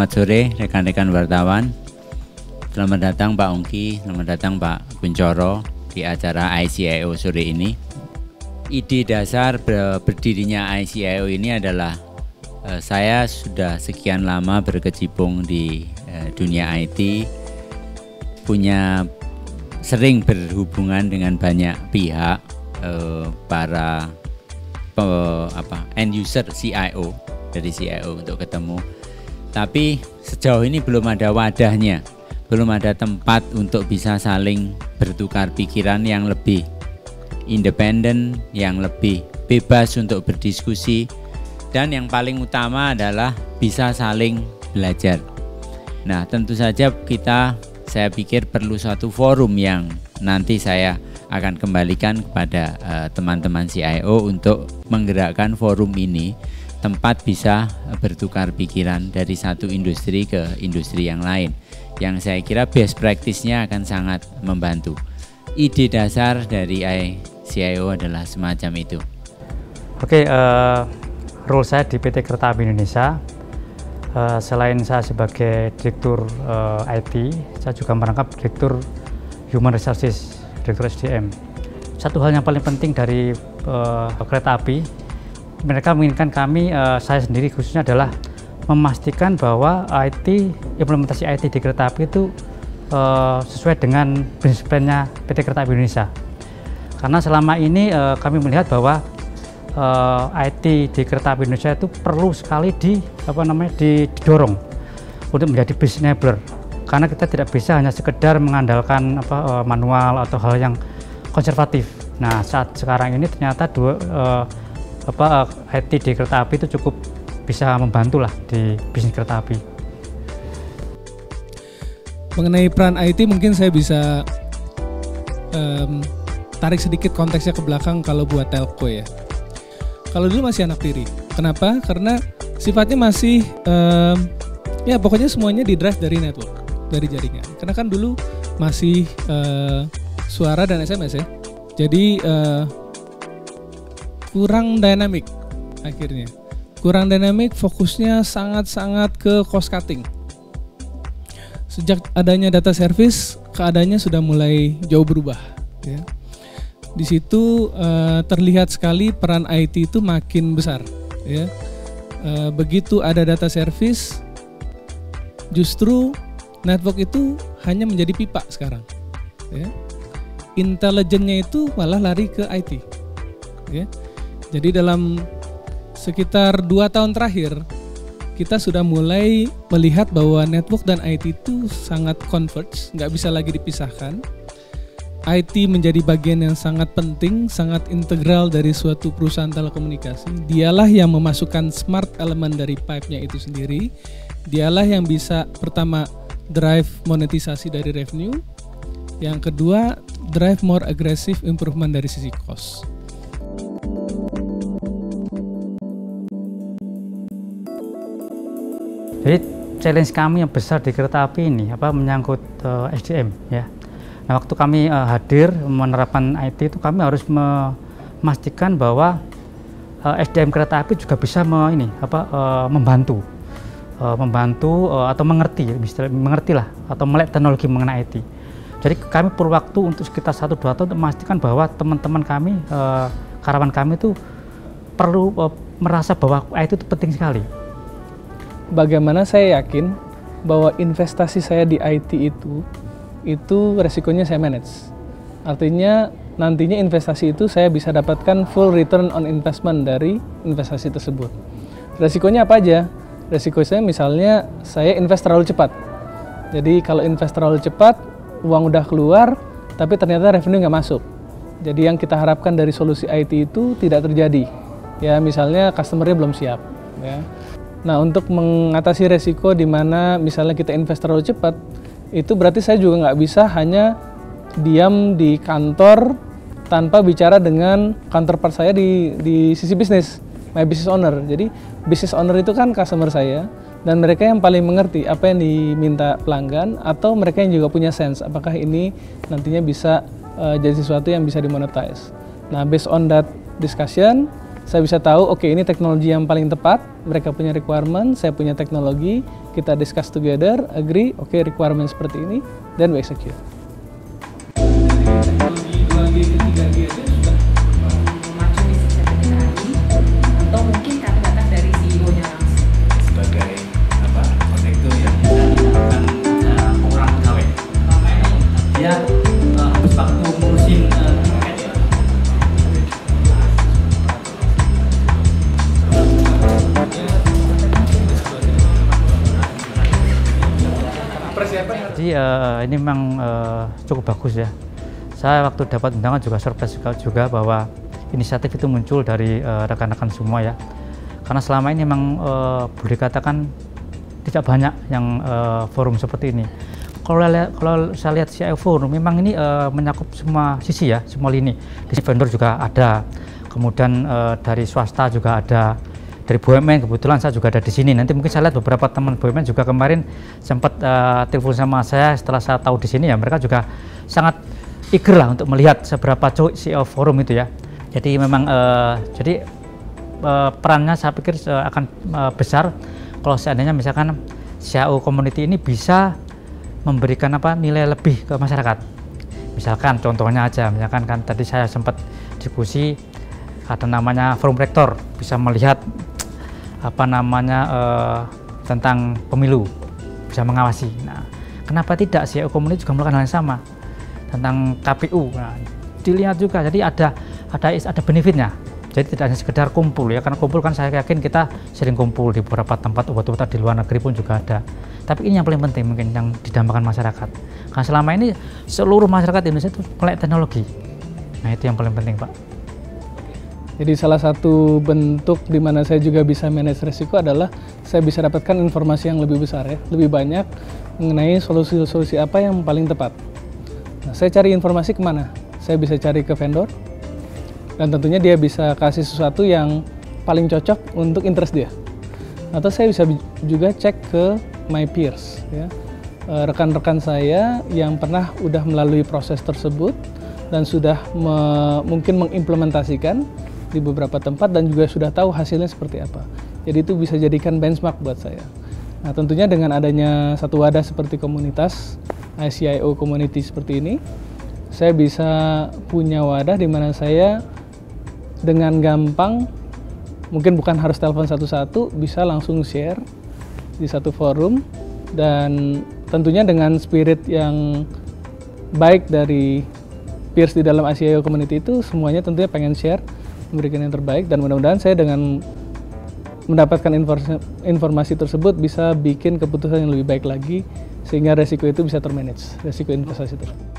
Selamat sore rekan-rekan wartawan. Selamat datang Pak Ongki, selamat datang Pak Kuncoro di acara ICIO sore ini. Ide dasar berdirinya ICIO ini adalah saya sudah sekian lama berkecimpung di dunia IT, sering berhubungan dengan banyak pihak, para end user CIO, dari CIO untuk ketemu. Tapi sejauh ini belum ada wadahnya, belum ada tempat untuk bisa saling bertukar pikiran yang lebih independen, yang lebih bebas untuk berdiskusi, dan yang paling utama adalah bisa saling belajar. Nah, tentu saja saya pikir perlu suatu forum yang nanti saya akan kembalikan kepada teman-teman CIO untuk menggerakkan forum ini, tempat bisa bertukar pikiran dari satu industri ke industri yang lain, yang saya kira best practice-nya akan sangat membantu. Ide dasar dari ICIO adalah semacam itu. Oke, role saya di PT Kereta Api Indonesia, selain saya sebagai Direktur IT, saya juga merangkap Direktur Human Resources, Direktur SDM. Satu hal yang paling penting dari kereta api, mereka menginginkan kami, saya sendiri khususnya adalah memastikan bahwa implementasi IT di kereta api itu sesuai dengan business plan-nya PT Kereta Api Indonesia. Karena selama ini kami melihat bahwa IT di Kereta Api Indonesia itu perlu sekali didorong untuk menjadi business enabler. Karena kita tidak bisa hanya sekedar mengandalkan manual atau hal yang konservatif. Nah, saat sekarang ini ternyata IT di kereta api itu cukup bisa membantu lah di bisnis kereta api. Mengenai peran IT mungkin saya bisa tarik sedikit konteksnya ke belakang kalau buat telco ya. Kalau dulu masih anak tiri. Kenapa? Karena sifatnya masih ya pokoknya semuanya di drive dari network, dari jaringan. Karena kan dulu masih suara dan SMS ya. Jadi kurang dynamic akhirnya. Kurang dynamic, fokusnya sangat-sangat ke cost cutting. Sejak adanya data service, keadaannya sudah mulai jauh berubah. Ya. Di situ terlihat sekali peran IT itu makin besar. Ya. Begitu ada data service, justru network itu hanya menjadi pipa sekarang. Ya. Intelijennya itu malah lari ke IT. Ya. Jadi dalam sekitar 2 tahun terakhir, kita sudah mulai melihat bahwa network dan IT itu sangat converge, nggak bisa lagi dipisahkan. IT menjadi bagian yang sangat penting, sangat integral dari suatu perusahaan telekomunikasi. Dialah yang memasukkan smart element dari pipe-nya itu sendiri. Dialah yang bisa pertama drive monetisasi dari revenue. Yang kedua, drive more aggressive improvement dari sisi cost. Jadi challenge kami yang besar di kereta api ini menyangkut SDM ya. Nah, waktu kami hadir menerapkan IT itu kami harus memastikan bahwa SDM kereta api juga bisa membantu atau mengerti lah atau melek teknologi mengenai IT. Jadi kami perlu waktu untuk sekitar 1-2 tahun untuk memastikan bahwa teman-teman kami, karyawan kami itu perlu merasa bahwa IT itu penting sekali. Bagaimana saya yakin bahwa investasi saya di IT itu resikonya saya manage. Artinya nantinya investasi itu saya bisa dapatkan full return on investment dari investasi tersebut. Resikonya apa aja? Resiko saya misalnya saya invest terlalu cepat. Jadi kalau invest terlalu cepat, uang udah keluar, tapi ternyata revenue nggak masuk. Jadi yang kita harapkan dari solusi IT itu tidak terjadi. Ya misalnya customer-nya belum siap. Ya. Nah, untuk mengatasi resiko di mana misalnya kita invest terlalu cepat, itu berarti saya juga nggak bisa hanya diam di kantor tanpa bicara dengan counterpart saya di sisi bisnis, my business owner. Jadi, business owner itu kan customer saya, dan mereka yang paling mengerti apa yang diminta pelanggan, atau mereka yang juga punya sense, apakah ini nantinya bisa jadi sesuatu yang bisa dimonetize. Nah, based on that discussion, Saya bisa tahu, oke, ini teknologi yang paling tepat, mereka punya requirement, saya punya teknologi, kita discuss together, agree, oke, requirement seperti ini, then we execute. Teknologi 2G ke 3G aja sudah memacuri sejak ketika atau mungkin karena datang dari CEO-nya langsung Sebagai konektor yang dilakukan orang pegawai. Dia habis waktu ngurusin Jadi ini memang cukup bagus ya. Saya waktu dapat undangan juga surprise juga bahwa inisiatif itu muncul dari rekan-rekan semua ya. Karena selama ini memang boleh dikatakan tidak banyak yang forum seperti ini. Kalau saya lihat CIO Forum memang ini menyakup semua sisi ya, semua lini. Di vendor juga ada, kemudian dari swasta juga ada, dari BUMN kebetulan saya juga ada di sini. Nanti mungkin saya lihat beberapa teman BUMN juga kemarin sempat telepon sama saya setelah saya tahu di sini ya, mereka juga sangat eager lah untuk melihat seberapa cowok CEO Forum itu ya. Jadi memang perannya saya pikir akan besar kalau seandainya misalkan CIO Community ini bisa memberikan nilai lebih ke masyarakat. Misalkan contohnya aja, misalkan kan tadi saya sempat diskusi ada namanya forum rektor, bisa melihat tentang pemilu, bisa mengawasi. Nah, kenapa tidak CIO Community juga melakukan hal yang sama tentang KPU? Nah, dilihat juga, jadi ada benefitnya. Jadi tidak hanya sekedar kumpul ya, karena kumpul kan saya yakin kita sering kumpul di beberapa tempat, obat-obatan di luar negeri pun juga ada. Tapi ini yang paling penting mungkin yang didambakan masyarakat. Karena selama ini seluruh masyarakat Indonesia itu melek teknologi. Nah itu yang paling penting Pak. Jadi salah satu bentuk di mana saya juga bisa manage resiko adalah saya bisa dapatkan informasi yang lebih besar ya, lebih banyak mengenai solusi-solusi apa yang paling tepat. Nah, saya cari informasi kemana? Saya bisa cari ke vendor, dan tentunya dia bisa kasih sesuatu yang paling cocok untuk interest dia. Atau saya bisa juga cek ke my peers, ya, rekan-rekan saya yang pernah udah melalui proses tersebut dan sudah mungkin mengimplementasikan di beberapa tempat dan juga sudah tahu hasilnya seperti apa. Jadi itu bisa jadikan benchmark buat saya. Nah tentunya dengan adanya satu wadah seperti komunitas CIO Community seperti ini, saya bisa punya wadah di mana saya dengan gampang, mungkin bukan harus telepon satu-satu, bisa langsung share di satu forum, dan tentunya dengan spirit yang baik dari peers di dalam CIO Community itu, semuanya tentunya pengen share, memberikan yang terbaik, dan mudah-mudahan saya dengan mendapatkan informasi tersebut bisa bikin keputusan yang lebih baik lagi, sehingga resiko itu bisa termanage, resiko investasi tersebut.